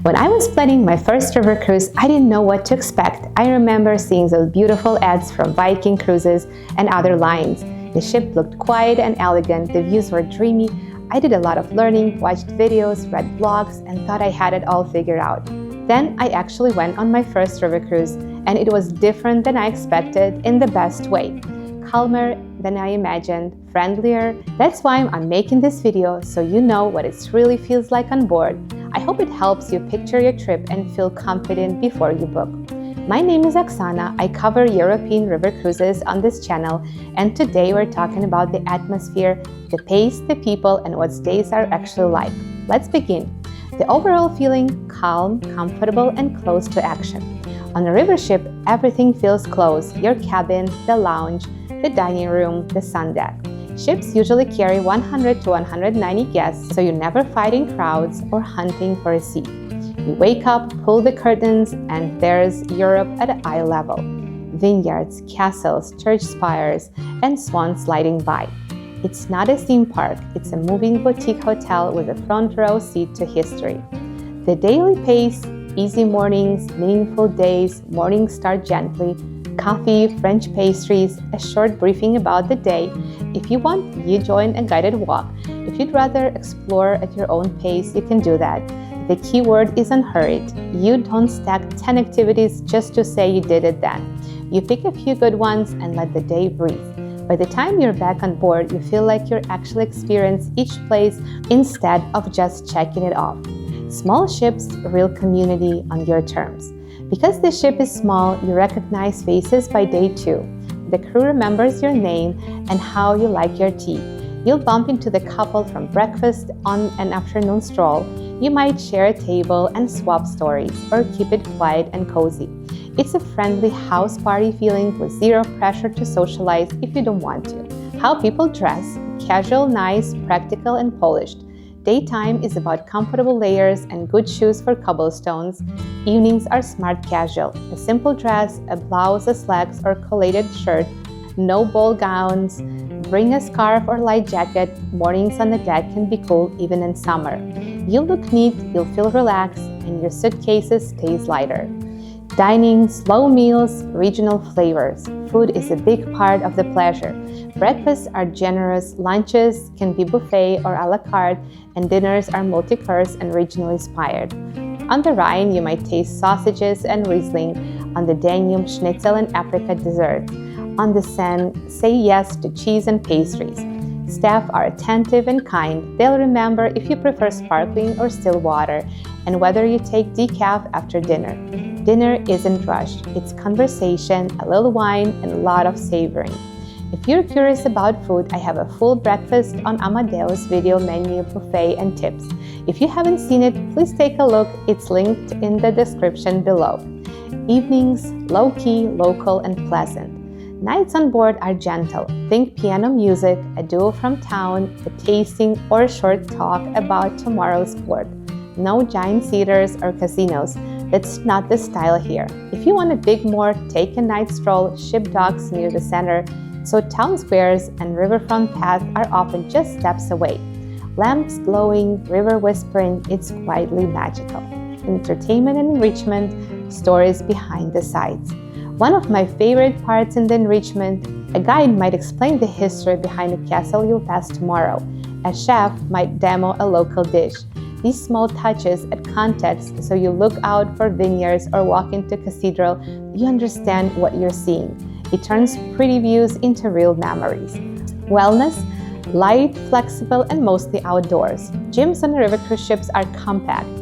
When I was planning my first river cruise, I didn't know what to expect. I remember seeing those beautiful ads from Viking cruises and other lines. The ship looked quiet and elegant, the views were dreamy. I did a lot of learning, watched videos, read blogs, and thought I had it all figured out. Then I actually went on my first river cruise, and it was different than I expected in the best way. Calmer than I imagined, friendlier. That's why I'm making this video, so you know what it really feels like on board. I hope it helps you picture your trip and feel confident before you book. My name is Oksana. I cover European river cruises on this channel, and today we're talking about the atmosphere, the pace, the people, and what days are actually like. Let's begin. The overall feeling: calm, comfortable, and close to action. On a river ship, everything feels close: your cabin, the lounge, the dining room, the sun deck. Ships usually carry 100 to 190 guests, so you're never fighting crowds or hunting for a seat. You wake up, pull the curtains, and there's Europe at eye level. Vineyards, castles, church spires, and swans sliding by. It's not a theme park, it's a moving boutique hotel with a front row seat to history. The daily pace: easy mornings, meaningful days, mornings start gently, coffee, French pastries, a short briefing about the day. If you want, you join a guided walk. If you'd rather explore at your own pace, you can do that. The key word is unhurried. You don't stack 10 activities just to say you did it then. You pick a few good ones and let the day breathe. By the time you're back on board, you feel like you're actually experiencing each place instead of just checking it off. Small ships, real community on your terms. Because the ship is small, you recognize faces by day 2. The crew remembers your name and how you like your tea. You'll bump into the couple from breakfast on an afternoon stroll. You might share a table and swap stories, or keep it quiet and cozy. It's a friendly house party feeling with zero pressure to socialize if you don't want to. How people dress: casual, nice, practical, and polished. Daytime is about comfortable layers and good shoes for cobblestones. Evenings are smart casual: a simple dress, a blouse, a slacks, or collared shirt. No ball gowns. Bring a scarf or light jacket. Mornings on the deck can be cool even in summer. You'll look neat, you'll feel relaxed, and your suitcases stays lighter. Dining, slow meals, regional flavors. Food is a big part of the pleasure. Breakfasts are generous, lunches can be buffet or a la carte, and dinners are multi-course and regionally inspired. On the Rhine, you might taste sausages and Riesling. On the Danube, schnitzel and apricot desserts. On the Seine, say yes to cheese and pastries. Staff are attentive and kind. They'll remember if you prefer sparkling or still water, and whether you take decaf after dinner. Dinner isn't rushed. It's conversation, a little wine, and a lot of savoring. If you're curious about food, I have a full breakfast on Amadeus video menu, buffet, and tips. If you haven't seen it, please take a look. It's linked in the description below. Evenings: low-key, local, and pleasant. Nights on board are gentle. Think piano music, a duo from town, a tasting, or a short talk about tomorrow's port. No giant theaters or casinos. That's not the style here. If you want a big more, take a night stroll. Ship docks near the center, so town squares and riverfront paths are often just steps away. Lamps glowing, river whispering, it's quietly magical. Entertainment and enrichment, stories behind the sights. One of my favorite parts in the enrichment: a guide might explain the history behind a castle you'll pass tomorrow. A chef might demo a local dish. These small touches add context, so you look out for vineyards or walk into cathedral, you understand what you're seeing. It turns pretty views into real memories. Wellness: light, flexible, and mostly outdoors. Gyms on river cruise ships are compact,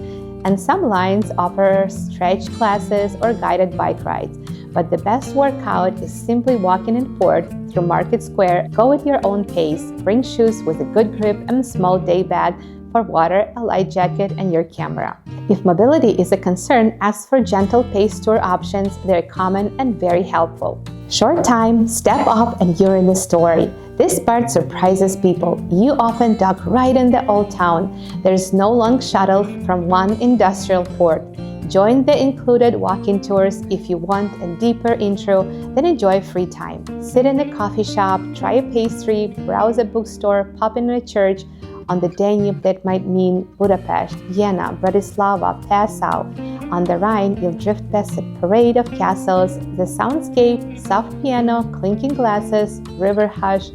and some lines offer stretch classes or guided bike rides. But the best workout is simply walking in port through Market Square. Go at your own pace. Bring shoes with a good grip and a small day bag for water, a light jacket, and your camera. If mobility is a concern, ask for gentle pace tour options. They're common and very helpful. Short time, step off, and you're in the story. This part surprises people. You often dock right in the old town. There's no long shuttle from one industrial port. Join the included walk-in tours. If you want a deeper intro, then enjoy free time. Sit in a coffee shop, try a pastry, browse a bookstore, pop in a church, On the Danube, that might mean Budapest, Vienna, Bratislava, Passau. On the Rhine, you'll drift past a parade of castles, the soundscape, soft piano, clinking glasses, river hush.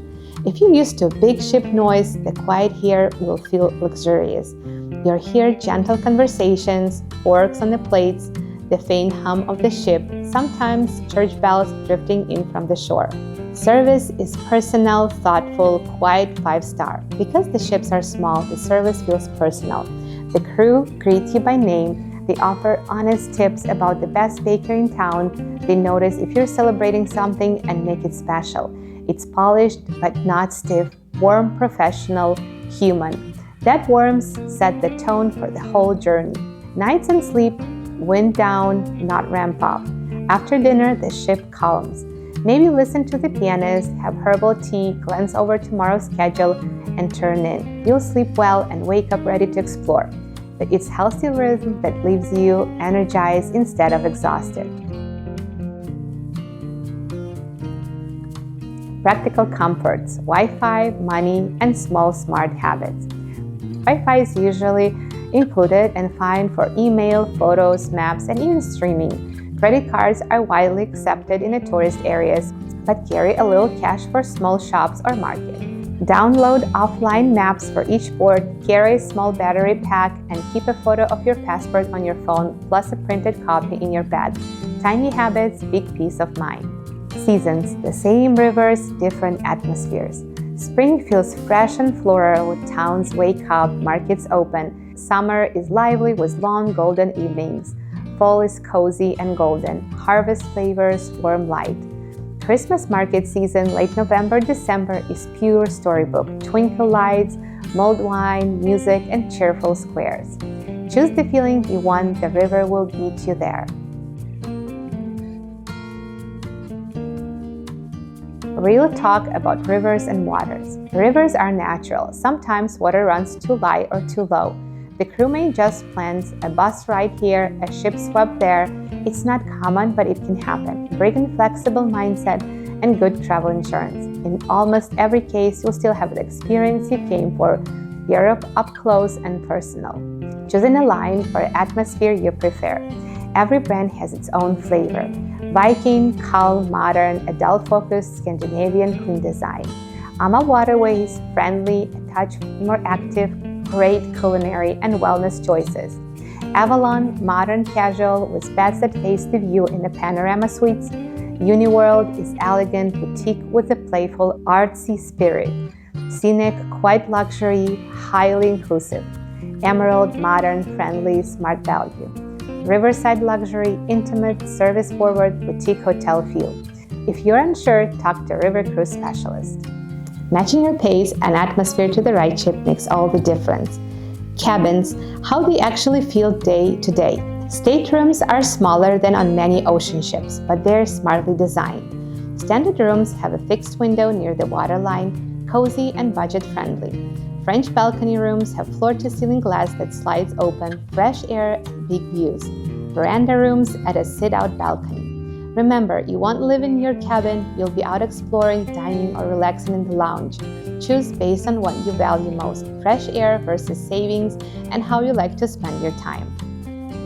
If you're used to big ship noise, the quiet here will feel luxurious. You'll hear gentle conversations, forks on the plates, the faint hum of the ship, sometimes church bells drifting in from the shore. Service is personal, thoughtful, quiet 5-star. Because the ships are small, the service feels personal. The crew greets you by name. They offer honest tips about the best bakery in town. They notice if you're celebrating something and make it special. It's polished but not stiff, warm, professional, human. That warmth set the tone for the whole journey. Nights and sleep, wind down, not ramp up. After dinner, the ship calms. Maybe listen to the pianist, have herbal tea, glance over tomorrow's schedule, and turn in. You'll sleep well and wake up ready to explore. But it's healthy rhythm that leaves you energized instead of exhausted. Practical comforts, Wi-Fi, money, and small smart habits. Wi-Fi is usually included and fine for email, photos, maps, and even streaming. Credit cards are widely accepted in the tourist areas, but carry a little cash for small shops or market. Download offline maps for each port, carry a small battery pack, and keep a photo of your passport on your phone plus a printed copy in your bag. Tiny habits, big peace of mind. Seasons, the same rivers, different atmospheres. Spring feels fresh and floral, towns wake up, markets open. Summer is lively with long golden evenings. Fall is cozy and golden. Harvest flavors, warm light. Christmas market season, late November, December, is pure storybook. Twinkle lights, mulled wine, music, and cheerful squares. Choose the feeling you want, the river will meet you there. Real talk about rivers and waters. Rivers are natural. Sometimes water runs too high or too low. The crew may just plans a bus ride here, a ship swap there. It's not common, but it can happen. Bring a flexible mindset and good travel insurance. In almost every case, you'll still have the experience you came for, Europe up close and personal. Choosing a line for atmosphere you prefer. Every brand has its own flavor. Viking, calm, modern, adult-focused, Scandinavian, clean design. AmaWaterways, friendly, a touch more active, great culinary and wellness choices. Avalon, modern casual with beds that face the view in the panorama suites. Uniworld is elegant boutique with a playful, artsy spirit. Scenic, quiet luxury, highly inclusive. Emerald, modern, friendly, smart value. Riverside luxury, intimate, service-forward, boutique hotel feel. If you're unsure, talk to a river cruise specialist. Matching your pace and atmosphere to the right ship makes all the difference. Cabins, how they actually feel day to day. Staterooms are smaller than on many ocean ships, but they're smartly designed. Standard rooms have a fixed window near the waterline, cozy and budget-friendly. French balcony rooms have floor-to-ceiling glass that slides open, fresh air and big views. Veranda rooms add a sit-out balcony. Remember, you won't live in your cabin, you'll be out exploring, dining, or relaxing in the lounge. Choose based on what you value most, fresh air versus savings, and how you like to spend your time.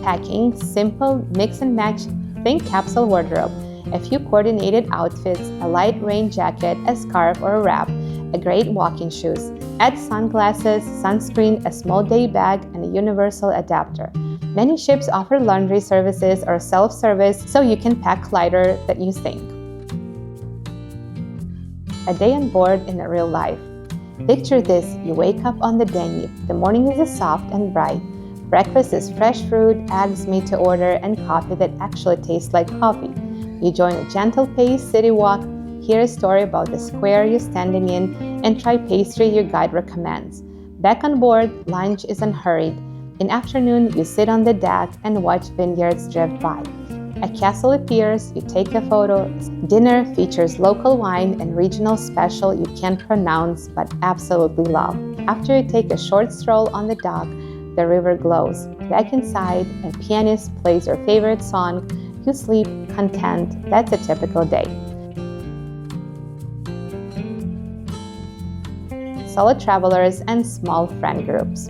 Packing, simple, mix and match, think capsule wardrobe. A few coordinated outfits, a light rain jacket, a scarf or a wrap, a great walking shoes. Add sunglasses, sunscreen, a small day bag, and a universal adapter. Many ships offer laundry services or self-service, so you can pack lighter than you think. A day on board in a real life. Picture this, you wake up on the Danube. The morning is soft and bright. Breakfast is fresh fruit, eggs made to order, and coffee that actually tastes like coffee. You join a gentle paced city walk, hear a story about the square you're standing in, and try pastry your guide recommends. Back on board, lunch is unhurried. In afternoon, you sit on the deck and watch vineyards drift by. A castle appears, you take a photo. Dinner features local wine and regional special you can't pronounce but absolutely love. After you take a short stroll on the dock, the river glows. Back inside, a pianist plays your favorite song. You sleep content. That's a typical day. solo travelers, and small friend groups.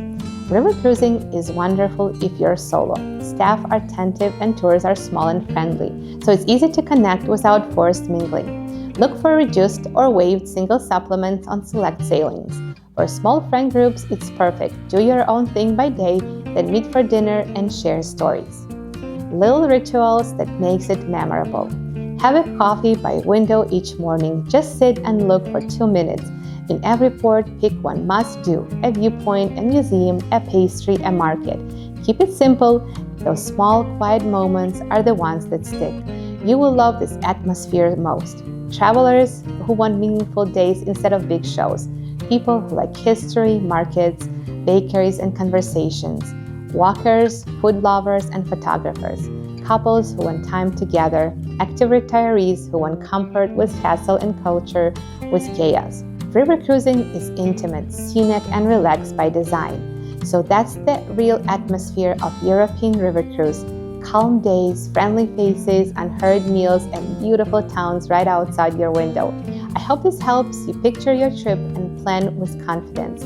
River cruising is wonderful if you're solo. Staff are attentive and tours are small and friendly, so it's easy to connect without forced mingling. Look for reduced or waived single supplements on select sailings. For small friend groups, it's perfect. Do your own thing by day, then meet for dinner and share stories. Little rituals that makes it memorable. Have a coffee by window each morning. Just sit and look for 2 minutes. In every port, pick one must-do: a viewpoint, a museum, a pastry, a market. Keep it simple. Those small, quiet moments are the ones that stick. You will love this atmosphere most. Travelers who want meaningful days instead of big shows. People who like history, markets, bakeries, and conversations. Walkers, food lovers, and photographers. Couples who want time together. Active retirees who want comfort with hassle and culture with chaos. River cruising is intimate, scenic, and relaxed by design. So that's the real atmosphere of European river cruise. Calm days, friendly faces, unhurried meals, and beautiful towns right outside your window. I hope this helps you picture your trip and plan with confidence.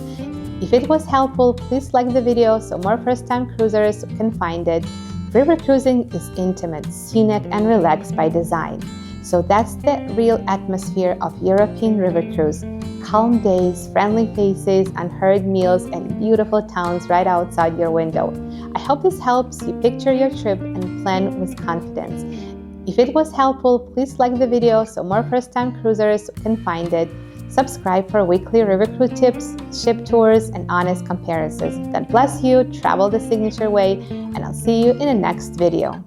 If it was helpful, please like the video so more first-time cruisers can find it. River cruising is intimate, scenic, and relaxed by design. So that's the real atmosphere of European river cruise. Calm days, friendly faces, unhurried meals, and beautiful towns right outside your window. I hope this helps you picture your trip and plan with confidence. If it was helpful, please like the video so more first-time cruisers can find it. Subscribe for weekly river cruise tips, ship tours, and honest comparisons. God bless you, travel the signature way, and I'll see you in the next video.